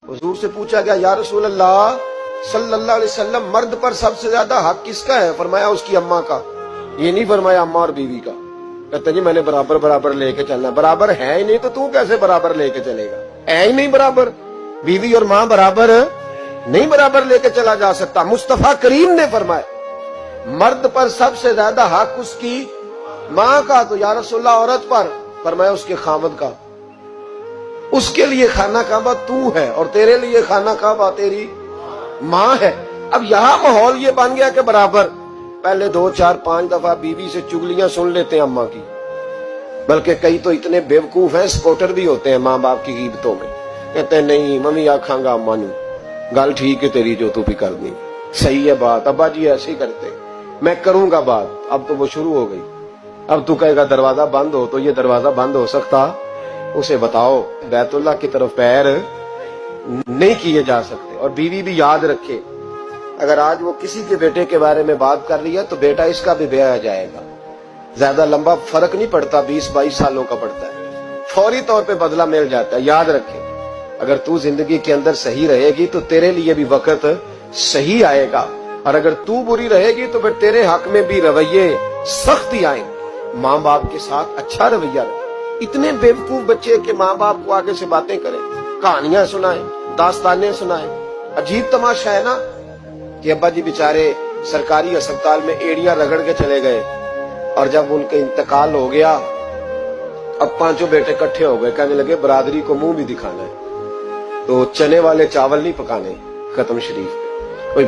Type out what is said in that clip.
हुजूर से पूछा गया, या रसूल अल्लाह सल्लल्लाहु अलैहि वसल्लम, मर्द पर सबसे ज्यादा हक किसका है? फरमाया उसकी अम्मा का। ये नहीं फरमाया अम्मा और बीवी का। कहते जी मैंने बराबर बराबर लेके चलना। बराबर है ही नहीं तो तू कैसे बराबर लेके चलेगा? है ही नहीं बराबर। बीवी और माँ बराबर नहीं, बराबर लेके चला जा सकता। मुस्तफा करीम ने फरमाया मर्द पर सबसे ज्यादा हक उसकी माँ का। तो या रसूलल्लाह औरत पर? फरमाया उसके खामद का। उसके लिए खाना काबा तू है और तेरे लिए खाना काबा तेरी माँ है। अब यहाँ माहौल ये बन गया कि बराबर। पहले 2, 4, 5 दफा बीवी से चुगलियां सुन लेते हैं अम्मा की, बल्कि कई तो इतने बेवकूफ हैं, सपोर्टर भी होते हैं माँ बाप की गिबतों में। कहते हैं नहीं मम्मी आखांगा अम्मा नू, गल ठीक है तेरी जो तू भी करनी, सही है बात, अब्बा जी ऐसे ही करते, मैं करूंगा बात। अब तो वो शुरू हो गई। अब तू कहेगा दरवाजा बंद हो, तो ये दरवाजा बंद हो सकता? उसे बताओ बैतुल्लाह की तरफ पैर नहीं किए जा सकते। और बीवी भी याद रखे, अगर आज वो किसी के बेटे के बारे में बात कर रही है तो बेटा इसका भी ब्याह जाएगा। ज्यादा लंबा फर्क नहीं पड़ता, 20-22 सालों का पड़ता है, फौरी तौर पे बदला मिल जाता है। याद रखे, अगर तू जिंदगी के अंदर सही रहेगी तो तेरे लिए भी वक्त सही आएगा, और अगर तू बुरी रहेगी तो फिर तेरे हक में भी रवैये सख्त ही आएंगे। माँ बाप के साथ अच्छा रवैया रहे। इतने बेवकूफ बच्चे के माँ बाप को आगे से बातें करें, कहानियां सुनाएं, दास्तानें सुनाएं। अजीब तमाशा है ना कि अब्बा जी बेचारे सरकारी अस्पताल में एड़ियां रगड़ के चले गए, और जब उनका इंतकाल हो गया अब 5 बेटे इकट्ठे हो गए, कहने लगे बरादरी को मुंह भी दिखाना है, तो चने वाले चावल नहीं पकाने खत्म शरीफ पे। कोई